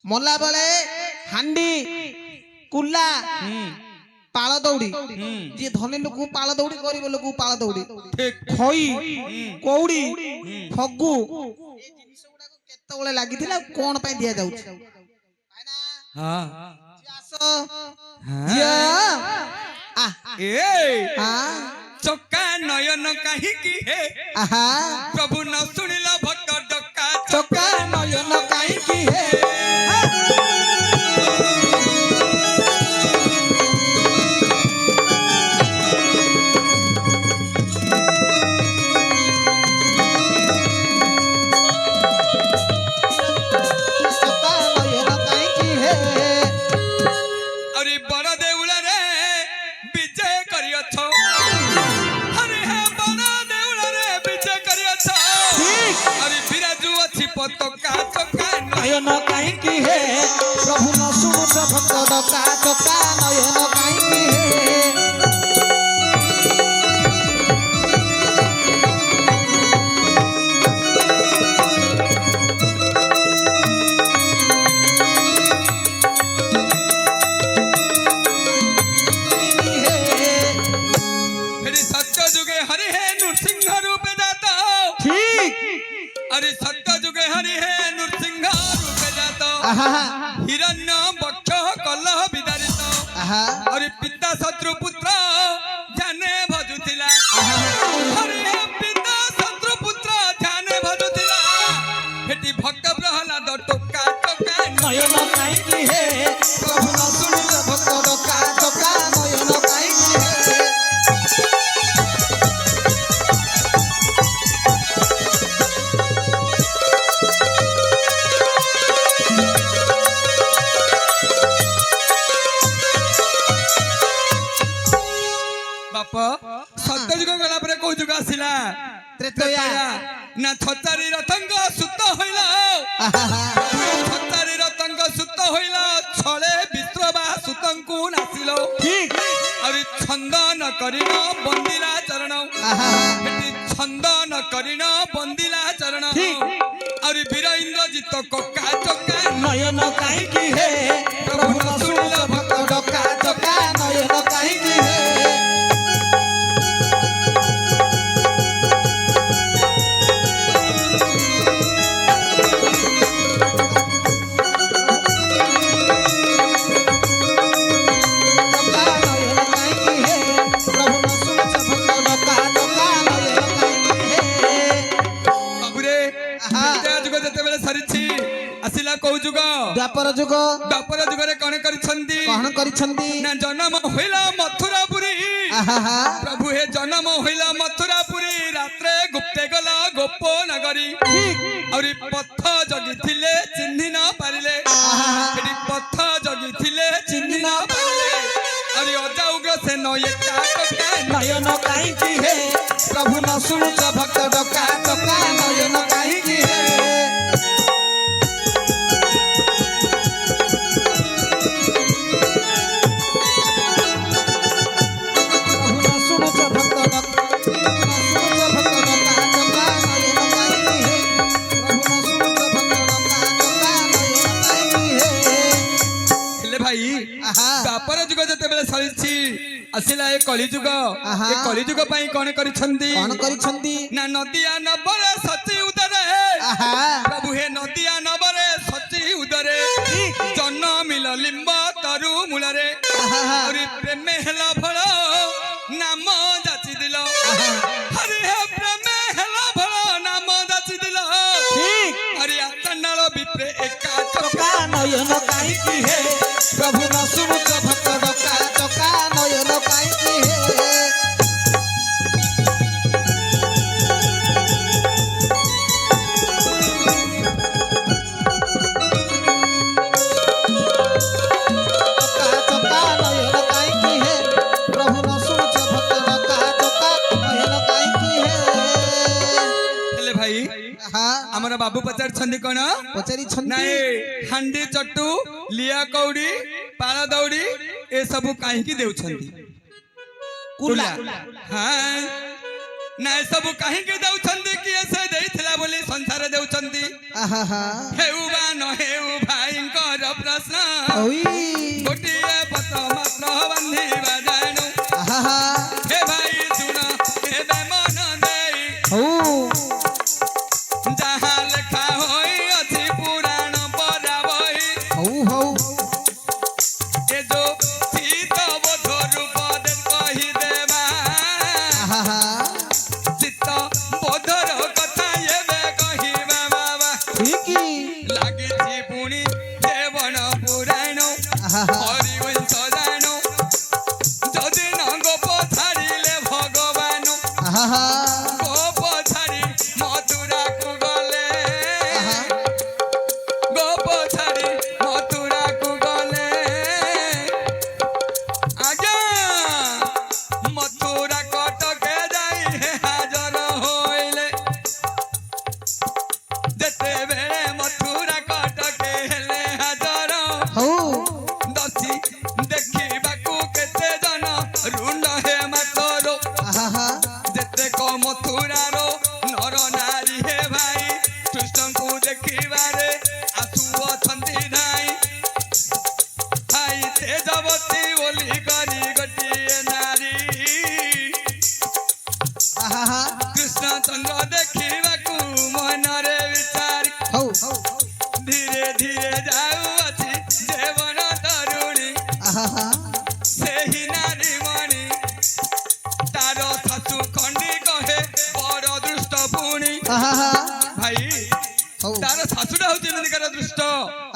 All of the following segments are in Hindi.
मला बेले हांडी कुल्ला पाळ दौड़ी जी धनी लोक पाळ दौड़ी गरीब लोक पाळ दौड़ी खई कौड़ी फगु ए जिनिस गुडा केतेबेले लागिथिला कोन पय दिया जाउछ हां आसो जिया आ ए हां चक्का नयन काहे की हे आहा प्रभु न सुनिला भक्त डक्का चक्का नयन काहे की हे नयन काहे की हे प्रभु न सुनुछ भक्त डका चका नयन काहे की हे सत्य जुगे हरि हे नृसिंह रूप जाता ठीक अरे सत्य जुगे हरि हे नृसिंह रूप जाता हिरण्य बक्ष कलह विदारित अरे पिता शत्रु पुत्र जाने भजुथिला अरे पिता शत्रु पुत्र जाने भजुथिला हेटी भक्त प्रहलाद टोका टोका नयन काहे की हे प्रभु न सुनुछ भक्त डका चका नयन काहे की हे सत्य जुग गला परे को जुग आसिला त्रेतया ना छतारी रतंग सुत होइला छतारी रतंग सुत होइला छळे विश्वबा सुतंकु नासिलो ठीक अरे छंदन करिना बंदिला चरण हेटी छंदन करिना बंदिला चरण अरे वीर इंद्रजित कोका चका नयन काहे की हे प्रभु न सुनुछ भक्त डका चका नयन काहे की हे द्वापर जुग रे कण करिछंदी ना जन्म होइला मथुरापुरी प्रभु हे जन्म होइला मथुरापुरी रात्रे गुप्ते गला गोप नगरी अरे पथ जगी थिले चिन्हि न पारिले एडी पथ जगी थिले चिन्हि न पारिले अरे अजा उग्र से नयका टका नयन काहे की हे प्रभु न सुनुछ भक्त डका टका नयन काहे की हे द्वापर जुग जते बेले सरिछि आसिला ए कलिजुग ए कलिजुग पई कोन करिछंदी ना नदिया नबरे सची उदरे प्रभु हे नदिया नबरे सची उदरे जन्म मिल लिंब तरु मूलरे अरे प्रेम हेला फल नाम जाची दिल अरे हे प्रेम हेला फल नाम जाची दिल अरे आचंडाल विप्रे एका चका नयन काहे की हे प्रभु न सुनुछ भक्त डका चका नयन काहे की हे चका नयन काहे की हे प्रभु न सुनुछ भक्त डका चका नयन काहे की हे हेले भाई हमर बाबू पचार छंदी कोन पचारी छंदी नाही हांडी चट्टू लिया कौड़ी पाला दौड़ी ए सब काहे की देउ छंदी कुला हां ନା ଏସବୁ କାହିଁକି ଦେଉଛନ୍ତି କିଏ ସେ ଦେଇଥିଲା ବୋଲି ସଂସାର ଦେଉଛନ୍ତି ଆହା ହେଉ ବା ନ ହେଉ ଭାଇଙ୍କର ପ୍ରଶ୍ନ ଗୋଟିଏ ପତ୍ର ମାତ୍ର ବାନ୍ଧିବା ଜାଣୁ ଆହା ହେ ଭାଇ ଶୁଣ ଏବେ ମନ ଦେଇ ହଉ ଯାହା ଲେଖା ହୋଇଅଛି ପୁରାଣ ପରା ବହି ହଉ ହଉ ଏ ଯୋଉ ଶୀତ ବୋଧ ରୂପ କହିଦେବା ଆହା ଶୀତ ବୋଧର କଥା ଏବେ କହିବା ବାବା ଠିକ ଲାଗିଛି ପୁଣି ଦେବଣ ପୁରାଣ ଆହା ହରିବଂଶ ଜାଣ ଯଦି ନ ଗୋପ ଛାଡ଼ିଲେ ଭଗବାନ ଆହା ଗୋପ ଛାଡ଼ି ମଥୁରାକୁ ଗଲେ ଗୋପ ଛାଡ଼ି ମଥୁରାକୁ ଗଲେ ଆଜ୍ଞା ମଥୁରା କଟକେ ଯାଇ ହାଜର ହୋଇଲେ ଯେତେବେଳେ ମଥୁରା କଟକେ ହେଲେ ହାଜର ହଉ ଦଶୀ ଦେଖିବାକୁ କେତେ ଜନ ରୁଣ୍ଡ ହେ ମାତର ଆହା ଯେତେକ ମଥୁରାର ନର ନାରୀ ହେ ଭାଇ କୃଷ୍ଣଙ୍କୁ ଦେଖିବାରେ ଆସୁଅଛନ୍ତି ଧାଇଁ ଭାଇ ତେଜବତୀ ବୋଲି କରି ଗୋଟିଏ ନାରୀ ଆହା କୃଷ୍ଣଚନ୍ଦ୍ର ଦେଖିବାକୁ ମନରେ ବିଚାରି ହଉ ଧୀରେ ଧୀରେ ଯାଉଅଛି ଜୀବନ ତରୁଣୀ ଆହା ସେହି ନାରୀ ମଣି ତାର ଶାଶୁ ଖଣ୍ଡି କହେ ବଡ଼ ଦୃଷ୍ଟ ପୁଣି ଆହା ଭାଇ ହଉ ତାର ଶାଶୁଟା ହଉଛି ଏମିତିକାର ଦୃଷ୍ଟ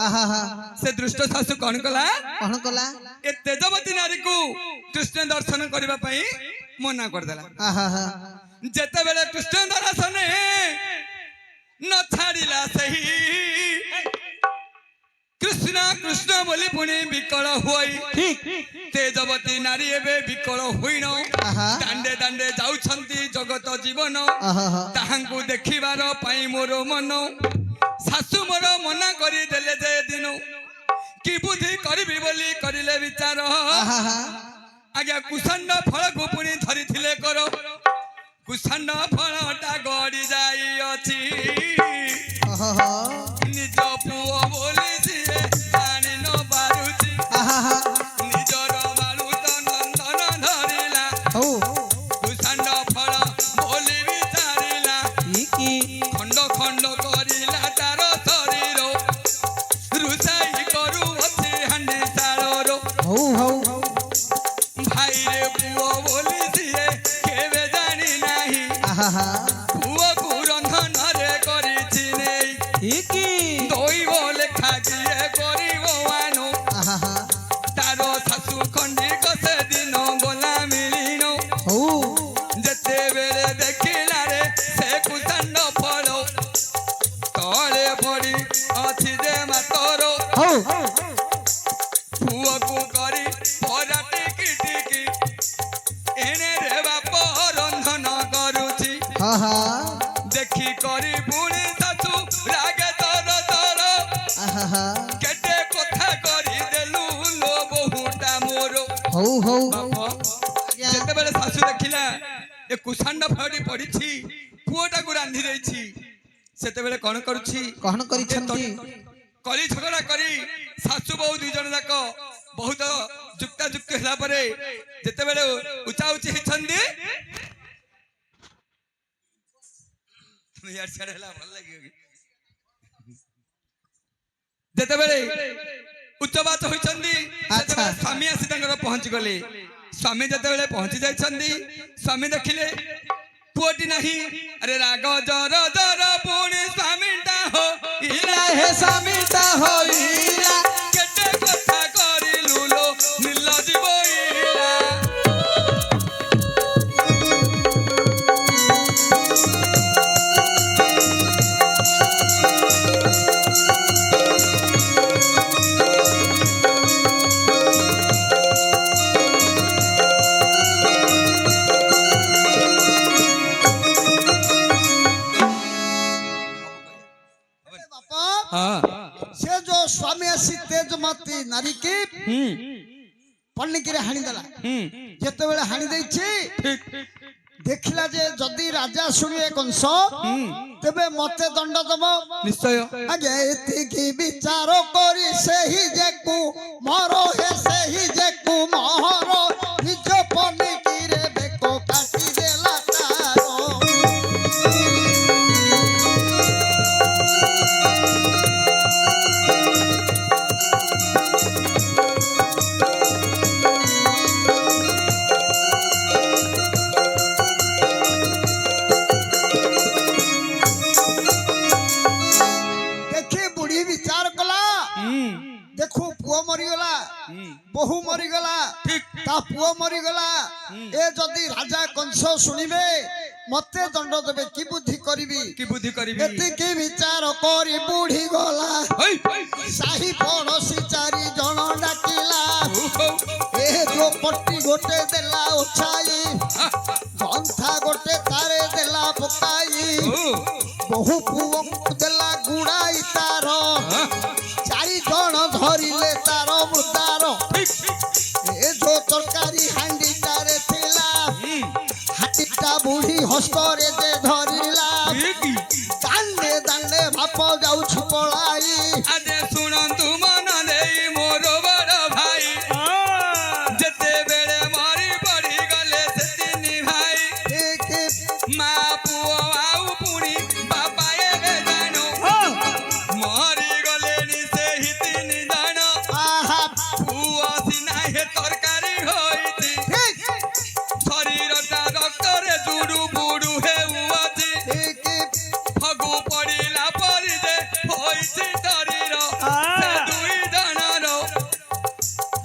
ଆହା ସେ ଦୃଷ୍ଟ ଶାଶୁ କଣ କଲା କଣ କଲା ଏ ତେଜବତୀ ନାରୀକୁ କୃଷ୍ଣ ଦର୍ଶନ କରିବା ପାଇଁ ମନା କରିଦେଲା ଆହା ଯେତେବେଳେ କୃଷ୍ଣ ଦର୍ଶନ ନ ଛାଡ଼ିଲା ସେହି କୃଷ୍ଣ କୃଷ୍ଣ ବୋଲି ପୁଣି ବିକଳ ହୋଇ ଠିକ ତେଜବତୀ ନାରୀ ଏବେ ବିକଳ ହୋଇନ ଆହା ଦାଣ୍ଡେ ଦାଣ୍ଡେ ଯାଉଛନ୍ତି ଜଗତ ଜୀବନ ଆହା ତାହାଙ୍କୁ ଦେଖିବାର ପାଇଁ ମୋର ମନ ଶାଶୁ ମୋର ମନା କରିଦେଲେ ଯେ ଦିନ କି ବୁଦ୍ଧି କରିବି ବୋଲି କରିଲେ ବିଚାର ଆହା ଆଜ୍ଞା କୁଷାଣ୍ଡ ଫଳକୁ ପୁଣି ଧରିଥିଲେ କର କୁଷାଣ୍ଡ ଫଳଟା ଗଡ଼ି ଯାଇଅଛି ଓହୋ ନିଜ ପୁଅ ବୋଲି ସିଏ ଜାଣି ନ ପାରୁଛି ଆହା ନିଜର ବାଳୁତ ନନ୍ଦନ ଧରିଲା ହଉ କୁଷାଣ୍ଡ ଫଳ ବୋଲି ବିଚାରିଲା ଠିକ ଖଣ୍ଡ ଖଣ୍ଡ କରିଲା ତାର ଶରୀର ରୁଷାଇ କରୁଅଛି ହାଣ୍ଡି ଶାଳର ହଉ ହଉ ଭାଇରେ ପୁଅ ବୋଲି ସିଏ କେବେ ଜାଣି ନାହିଁ ଆହା ପୁଅକୁ ରନ୍ଧନରେ କରିଛି ନେଇ ଠିକ ଦୋଇବ ଲେଖା କିଏ କରିବ ଆନୁ ଆହା ତାର ଶାଶୁ ଖଣ୍ଡିକ ସେଦିନ ଗଲା ମିଳିନ ହଉ ଯେତେବେଳେ ଦେଖିଲା ରେ ସେ କୁଷାଣ୍ଡ ଫଳ ତଳେ ପଡ଼ି ଅଛି ଯେ ମାତର ହଉ ପୁଅକୁ କରି ପରା ଟିକି ଟିକି ଏଣେ ରେ ବାପ ରନ୍ଧନ କରୁଛି ଆହା ଦେଖି କରି ପୁଣି ଶାଶୁ ରାଗେ ତର ତର ଆହା କେତେ କଥା କରିଦେଲୁ ଲୋ ବହୁଟା ମୋର ହଉ ହଉ ବାପ ଯେତେବେଳେ ଶାଶୁ ଦେଖିଲା ଏ କୁଷାଣ୍ଡ ଫଳଟି ପଡିଛି ପୁଅଟାକୁ ରାନ୍ଧି ଦେଇଛି ସେତେବେଳେ କଣ କରୁଛି କଣ କରିଛନ୍ତି କଳି ଝଗଡା କରି ଶାଶୁ ବୋହୂ ଦୁଇ ଜଣ ଯାକ ବହୁତ ଯୁକ୍ତାଯୁକ୍ତ ହେଲା ପରେ ଯେତେବେଳେ ଉଚା ଉଚି ହେଇଛନ୍ତି ଇଆଡେ ସିଆଡେ ହେଲା ଭଲ ଲାଗିବ କି? ଯେତେବେଳେ ଉଚ୍ଚବାଚ ହୋଇଛନ୍ତି ସେତେବେଳେ ସ୍ୱାମୀ ଆସି ତାଙ୍କର ପହଞ୍ଚି ଗଲେ ସ୍ୱାମୀ ଯେତେବେଳେ ପହଞ୍ଚି ଯାଇଛନ୍ତି ସ୍ୱାମୀ ଦେଖିଲେ ପୁଅଟି ନାହିଁ ଆରେ ରାଗ ଜର ଜର ପୁଣି ସ୍ୱାମୀଟା ହୋଇଲା ହେ ସ୍ୱାମୀଟା ହୋଇଲା କେତେ କଥା କରିଲୁ ଲୋ ନିର୍ଲଜ୍ଜ ବୋଇଲା से जो स्वामी आसी तेजमती नारी की पन्निकी हाणी देला जेते बेले हाणी देछि ଦେଖିଲା ଯେ ଯଦି ରାଜା ଶୁଣିବେ କଂସ ତେବେ ମତେ ଦଣ୍ଡ ଦବ ନିଶ୍ଚୟ ଆଜ୍ଞା ଏତିକି ବିଚାର କରି ସେହି ଯେକୁ ମର ହେ ସେହି ଯେକୁ ମହର ନିଜ ପନିକିରେ ବେକ କାଟି ଦେଲା ତାର देखो पुओ मरीगला बहु मरीगला ता पुओ मरीगला ए जदि राजा कंस सुनिबे मते दंड देबे की बुद्धि करिबी एति की विचार करी बुढ़ी गला साही पड़ोसी चारि जण डाकिला ए जो पट्टी गोटे देला उछाई गंथा गोटे तारे देला पकाई बहु पुओ देला गुड़ाई तार चारि जण धरिले तार मृदार ए जो तरकारी हांडी तारे थिला हाटीटा बुढ़ी हस्तरे जे धरिला दांडे दांडे बाप जाउछ पळाई आजे सुनंतु मन देई मोर बड़ भाई जते बेले मारी पड़ी गले से तीन भाई एक मां पुओ आउ पुणी बापा ए जानो मारी गले नि से ही तीन जानो आहा पुओ सिना हे तरकारी होईती शरीरटा रक्तरे जुडू बुडू हेउआची एक फगु पड़िला परि जे होईची शरीर से दुई जणर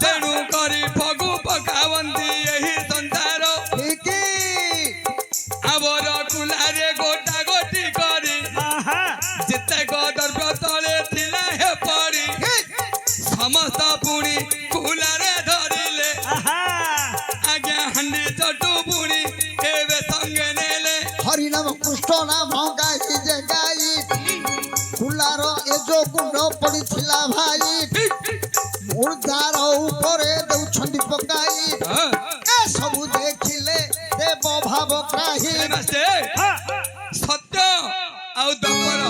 तेणु करी फगु पकावंती एही संसार एक आवर कुलारे गोटा गोटी करी जेते गदर्भ तले थिला हे पड़ी समस्त पुणी कुलारे धरिले आज्ञा हंडी चटू पुणी एवे संगे नेले हरि नाम कृष्ण नाम गाई जे गाई फुलार ए जो गुंड पड़िथिला भाई मुर्दार उपरे देउछंदी पकाई ए सब देखिले देव भाव ग्राही सत्य आउ दपर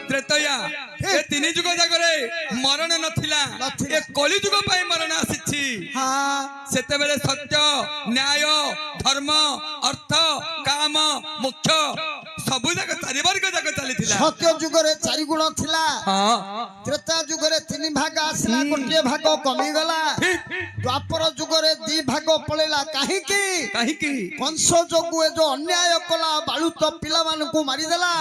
त्रेतया ए तीन जुग जागरे मरण नथिला ए कली जुग पाई मरण आसीछि हाँ सेते बेले सत्य न्याय धर्म अर्थ काम मोक्ष सबु जाक चारि वर्ग जाक चलीथिला सत्य जुगरे चारि गुण थिला हां त्रेता जुगरे तीन भाग आसला गोटे भाग कमी गला द्वापर जुगरे दी भाग पळेला काहे की कंस जोगु ए जो अन्याय कला बालुत पिला मानकु मारी देला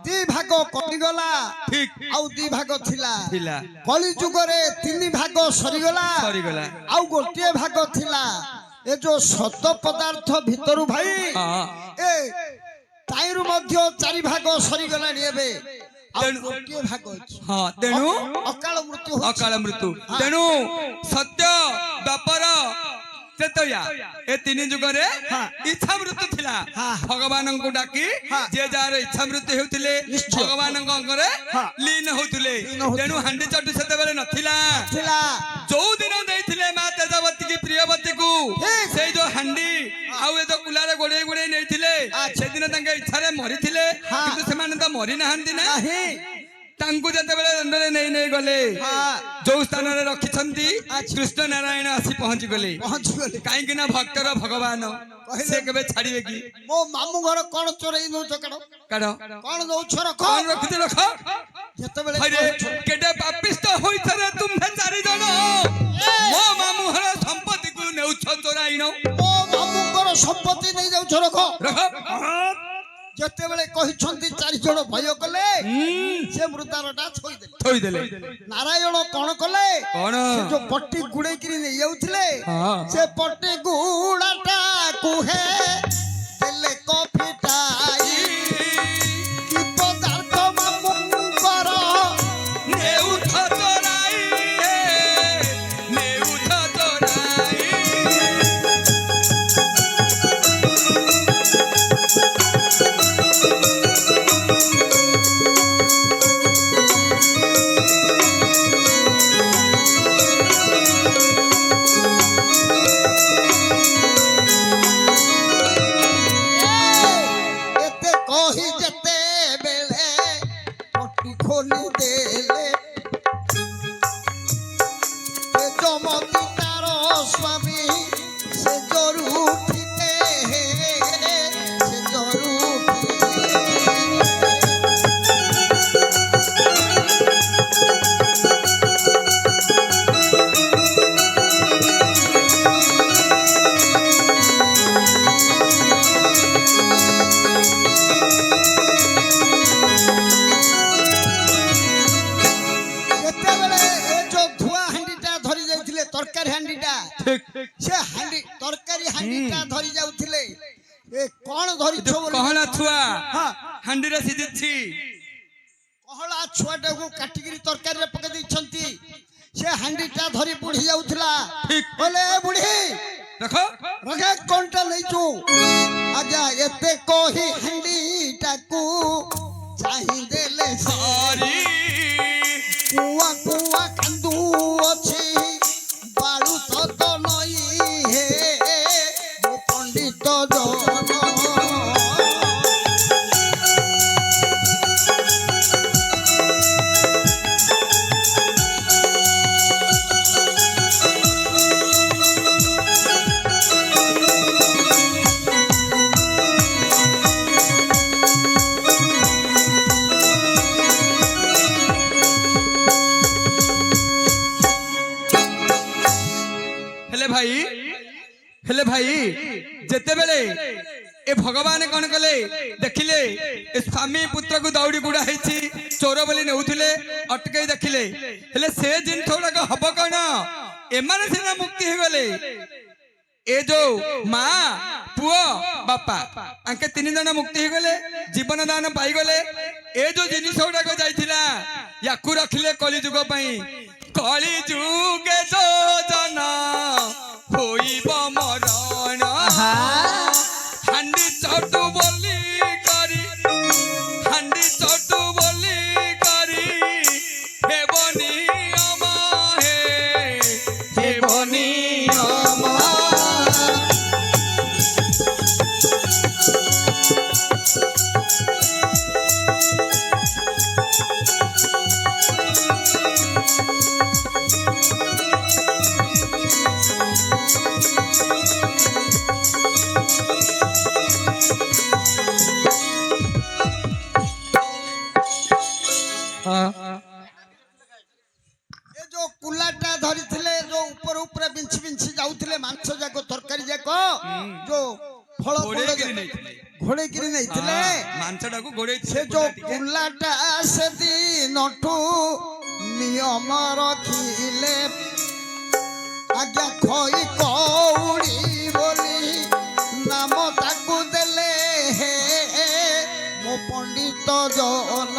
दी भाग कमी गला ठीक आउ दी भाग थिला थिला कली जुगरे तीन भाग सरी गला आउ गोटे भाग थिला ए जो सत पदार्थ भितरु भाई ए ताइरु मध्य चारि भाग सरी गला निबे आउ गोटे भाग अछि हां तेणु अकाल मृत्यु तेणु सत्य द्वापर त्रेतया ए तीन जुगरे इच्छा मृत्यु थिला भगवान को डाकी जे जार इच्छा मृत्यु हेउतिले भगवान को अंगरे लीन होउतिले तेणु हांडी चटू सेते बेले नथिला जो दिन देथिले मा तेजवती की प्रियवती को से जो हांडी आउ ए जो कुलारे गोडे गोडे नेथिले से दिन तंगे इच्छा रे मरिथिले किंतु से माने त मरि नहंती ना तांकु जते बेले दंडरे नै नै गले जो स्थान रे रखिछंती कृष्ण नारायण आसी पहुंच गले काई कि ना भक्तर भगवान से केबे छाड़ीबे की मो मामू घर कोन चोरई नो चकड़ो काढो कोन दो छोरा कोन रखते रख जते बेले अरे केडे पापिष्ट होई थरे तुम्हे चारि जण मो मामू घर संपत्ति को नेउछ चोराइनो मो मामू घर संपत्ति नै जाउ छोरा रख जते बेले कहिछंती चारि जण भय कले से मृदारटा थोई देले नारायण कोन कले कोन से जो पट्टी गुडे किरी नै जाउथिले हां से पट्टी गुडाटा कुहे देले कॉफीटाई की पदार्थ मामू कर नेउछ चोराई नेउछ चोराई ସୁମତି ତାର ସ୍ୱାମୀ ସେ ଜରୁ ଉଠିଲେ ସେ ଜରୁ ଯେତେବେଳେ ଏ ଯୋଉ ଧୁଆ ହାଣ୍ଡିଟା ଧରି ଯାଇଥିଲେ ତରକାରୀ ହାଣ୍ଡିଟା ସେ ହାଣ୍ଡି ତରକାରୀ ହାଣ୍ଡିଟା ଧରି ଯାଉଥିଲେ ଏ କଣ ଧରିଛ ବୋଲି କହଳା ଛୁଆ ହଁ ହାଣ୍ଡିରେ ସିଝିଛି କହଳା ଛୁଆଟାକୁ କାଟିକିରି ତରକାରୀରେ ପକେଇ ଦେଇଛନ୍ତି ସେ ହାଣ୍ଡିଟା ଧରି ବୁଢୀ ଯାଉଥିଲା କହିଲେ ଏ ବୁଢୀ ଦେଖ ରଖେ କଣଟା ନେଇଛୁ ଆଜ୍ଞା ଏତେ କହି ହାଣ୍ଡିଟାକୁ ଚାହିଁ ଦେଲେ ସରି କୁଆ କୁଆ କାନ୍ଦୁ ଅଛି ବାଳୁ ତ ନଈ ହେ ମୋ ପଣ୍ଡିତ ଜନ हेले भाई जेतेबेले ए भगवान कौन कले देखिले ए स्वामी पुत्र को दौड़ी गुड़ा है चोर बोली नेउथिले अटके देखिले हेले से जिन थोड़ा हब कौन एमाने सिना मुक्ति हो गले ए जो माँ पुओ बापा आंके तीन जन मुक्ति हो गले जीवन दान पाई गले ए जो जिनिस गुड़ाक जाइथिला याकू रखिले कली जुग पई कली जुगे जो जना होइब मरण हांडी चटू बोली करी हांडी चटू बोली करी हेबनी अमा हेबनी अमा ଏ ଯୋଉ କୁଲାଟା ଧରିଥିଲେ ଯୋଉ ଉପର ଉପରେ ବିଞ୍ଚି ବିଞ୍ଚି ଯାଉଥିଲେ ମାଂସ ଯାକ ତରକାରୀ ଯାକ ଯୋଉ ଫଳ ଘୋଡେଇକିରି ନେଇଥିଲେ ମାଂସଟାକୁ ଘୋଡେଇ ସେ ଯୋଉ କୁଲାଟା ସେଦିନଠୁ ନିୟମ ରଖିଲେ ଆଜ୍ଞା ଖଇ କଉଡ଼ି ବୋଲି ନାମ ତାକୁ ଦେଲେ ମୋ ପଣ୍ଡିତ ଜନ